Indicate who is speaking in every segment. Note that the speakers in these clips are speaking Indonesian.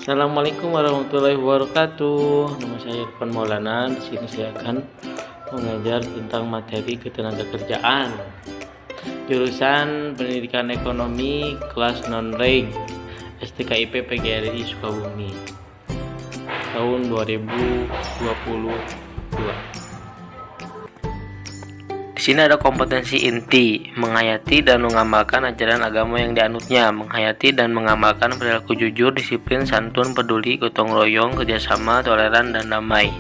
Speaker 1: Assalamualaikum warahmatullahi wabarakatuh. Nama saya Irfan Maulana. Di sini saya akan mengajar tentang materi ketenagakerjaan. Jurusan Pendidikan Ekonomi kelas non-reg STKIP PGRI Sukabumi tahun 2022. Di sini ada kompetensi inti, menghayati dan mengamalkan ajaran agama yang dianutnya, menghayati dan mengamalkan perilaku jujur, disiplin, santun, peduli, gotong royong, kerjasama, toleran, dan damai.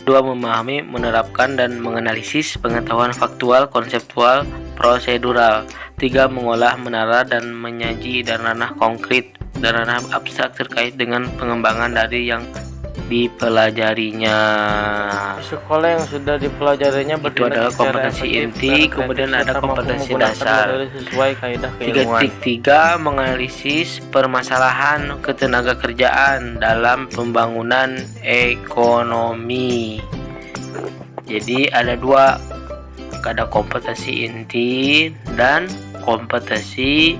Speaker 1: 2. Memahami, menerapkan, dan menganalisis pengetahuan faktual, konseptual, prosedural. 3. Mengolah, menara, dan menyaji dan ranah konkret dan ranah abstrak terkait dengan pengembangan dari yang dipelajarinya. Sekolah yang sudah dipelajarinya itu adalah kompetensi inti, kemudian ada kompetensi dasar. 3.3 menganalisis permasalahan ketenagakerjaan dalam pembangunan ekonomi. Jadi ada dua, ada kompetensi inti dan kompetensi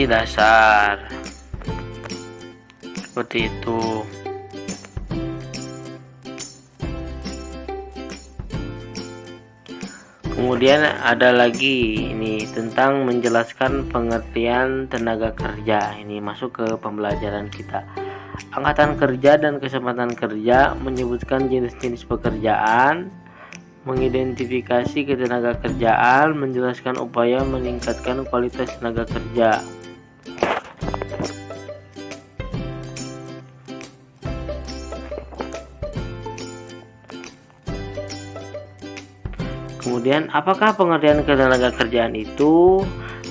Speaker 1: dasar. Seperti itu. Kemudian ada lagi ini tentang menjelaskan pengertian tenaga kerja. Ini masuk ke pembelajaran kita. Angkatan kerja dan kesempatan kerja menyebutkan jenis-jenis pekerjaan, mengidentifikasi ketenaga kerjaan, menjelaskan upaya meningkatkan kualitas tenaga kerja. Kemudian, apakah pengertian ketenagakerjaan itu?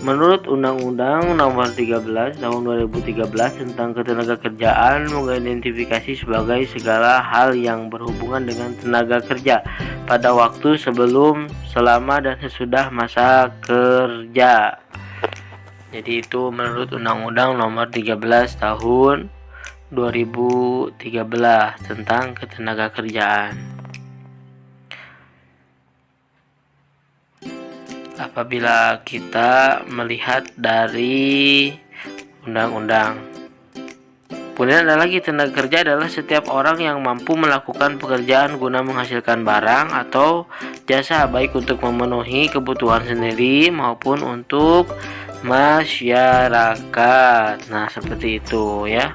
Speaker 1: Menurut Undang-Undang Nomor 13 Tahun 2013 tentang Ketenagakerjaan mengidentifikasi sebagai segala hal yang berhubungan dengan tenaga kerja pada waktu sebelum, selama, dan sesudah masa kerja. Jadi itu menurut Undang-Undang Nomor 13 Tahun 2013 tentang Ketenagakerjaan. Apabila kita melihat dari undang-undang, kemudian ada lagi, tenaga kerja adalah setiap orang yang mampu melakukan pekerjaan guna menghasilkan barang atau jasa, baik untuk memenuhi kebutuhan sendiri maupun untuk masyarakat. Nah, seperti itu ya.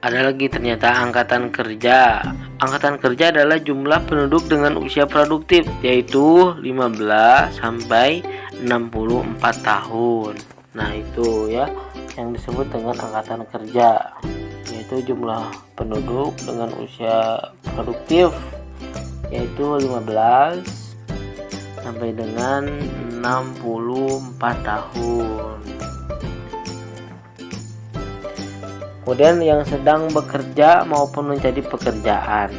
Speaker 1: Ada lagi ternyata angkatan kerja. Angkatan kerja adalah jumlah penduduk dengan usia produktif, yaitu 15 sampai 64 tahun. Nah, itu ya yang disebut dengan angkatan kerja, yaitu jumlah penduduk dengan usia produktif, yaitu 15 sampai dengan 64 tahun. Kemudian yang sedang bekerja maupun mencari pekerjaan.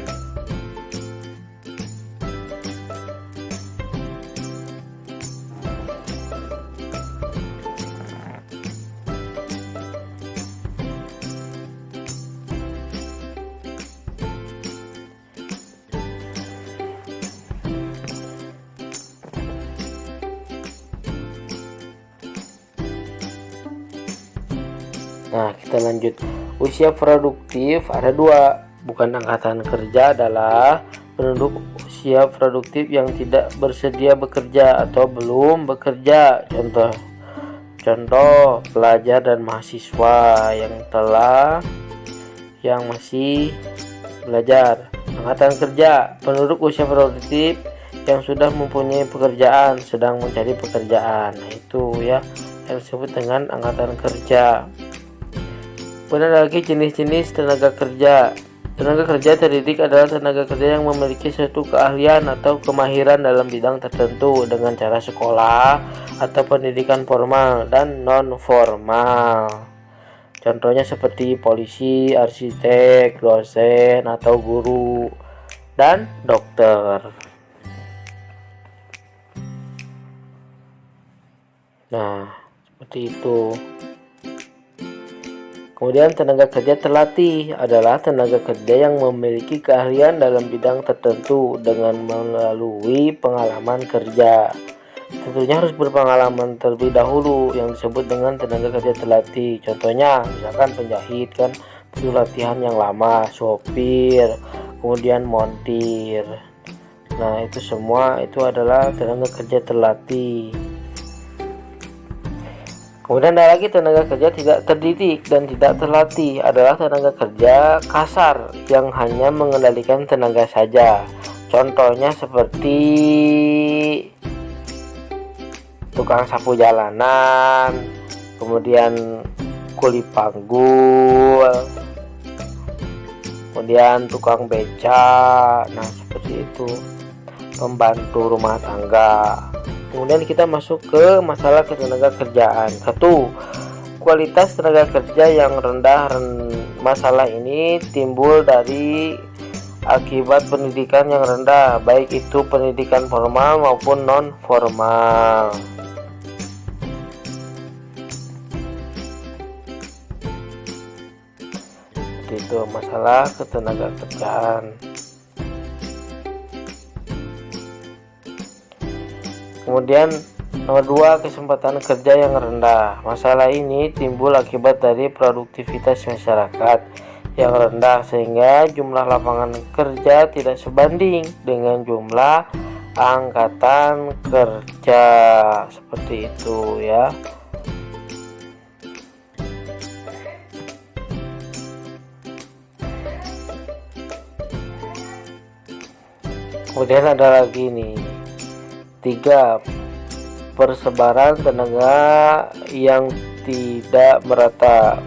Speaker 1: Nah, kita lanjut. Usia produktif ada dua, bukan angkatan kerja adalah penduduk usia produktif yang tidak bersedia bekerja atau belum bekerja. Contoh pelajar dan mahasiswa yang masih belajar. Angkatan kerja, penduduk usia produktif yang sudah mempunyai pekerjaan, sedang mencari pekerjaan. Nah, itu ya yang disebut dengan angkatan kerja. Kemudian ada lagi jenis-jenis tenaga kerja. Tenaga kerja terdidik adalah tenaga kerja yang memiliki suatu keahlian atau kemahiran dalam bidang tertentu dengan cara sekolah atau pendidikan formal dan non-formal. Contohnya seperti polisi, arsitek, dosen, atau guru, dan dokter. Nah, seperti itu. Kemudian tenaga kerja terlatih adalah tenaga kerja yang memiliki keahlian dalam bidang tertentu dengan melalui pengalaman kerja. Tentunya harus berpengalaman terlebih dahulu yang disebut dengan tenaga kerja terlatih. Contohnya misalkan penjahit kan perlu latihan yang lama, sopir, kemudian montir. Nah, itu semua itu adalah tenaga kerja terlatih. Kemudian ada lagi tenaga kerja tidak terdidik dan tidak terlatih adalah tenaga kerja kasar yang hanya mengendalikan tenaga saja. Contohnya seperti tukang sapu jalanan, kemudian kuli panggul, kemudian tukang beca. Nah, seperti itu, pembantu rumah tangga. Kemudian kita masuk ke masalah ketenaga kerjaan. 1. Kualitas tenaga kerja yang rendah. Masalah ini timbul dari akibat pendidikan yang rendah, baik itu pendidikan formal maupun non formal. Itu masalah ketenaga kerjaan. Kemudian nomor 2, kesempatan kerja yang rendah. Masalah ini timbul akibat dari produktivitas masyarakat yang rendah sehingga jumlah lapangan kerja tidak sebanding dengan jumlah angkatan kerja. Seperti itu ya. Kemudian ada lagi nih 3. Persebaran tenaga yang tidak merata.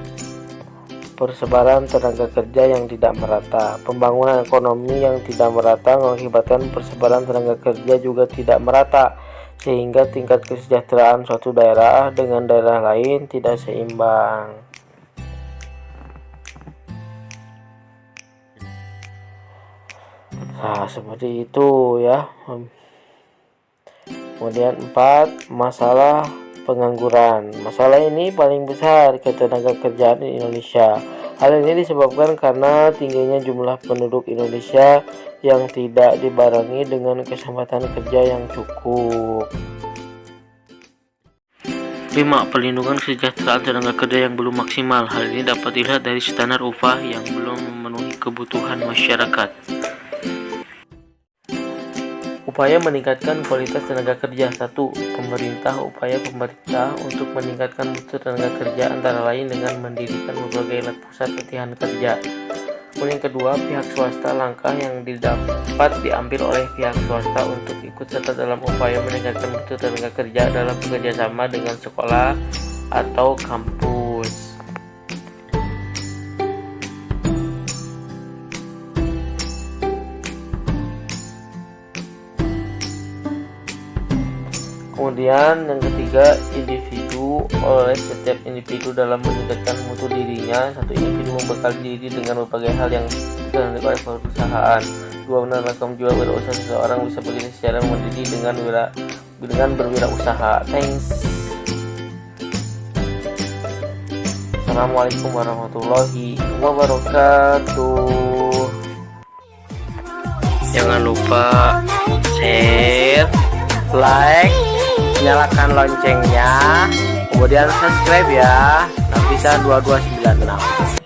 Speaker 1: Persebaran tenaga kerja yang tidak merata. Pembangunan ekonomi yang tidak merata mengakibatkan persebaran tenaga kerja juga tidak merata, sehingga tingkat kesejahteraan suatu daerah dengan daerah lain tidak seimbang. Nah, seperti itu ya. Kemudian 4, masalah pengangguran. Masalah ini paling besar ketenaga kerjaan di Indonesia. Hal ini disebabkan karena tingginya jumlah penduduk Indonesia yang tidak dibarengi dengan kesempatan kerja yang cukup. 5. Perlindungan kesejahteraan tenaga kerja yang belum maksimal. Hal ini dapat dilihat dari standar upah yang belum memenuhi kebutuhan masyarakat. Upaya meningkatkan kualitas tenaga kerja. 1. Upaya pemerintah untuk meningkatkan mutu tenaga kerja antara lain dengan mendirikan berbagai pusat latihan kerja. Kemudian kedua, pihak swasta. Langkah yang dapat diambil oleh pihak swasta untuk ikut serta dalam upaya meningkatkan mutu tenaga kerja adalah bekerjasama dengan sekolah atau kampus. Kemudian yang ketiga, individu. Oleh setiap individu dalam meningkatkan mutu dirinya. 1. Individu membekali diri dengan berbagai hal yang dikehendaki oleh perusahaan. 2. Menanamkan jiwa berwirausaha. Seseorang bisa bekerja secara mandiri dengan berwirausaha. Thanks. Assalamualaikum warahmatullahi wabarakatuh. Jangan lupa share, like, nyalakan loncengnya, kemudian subscribe ya. Nafisa 2296.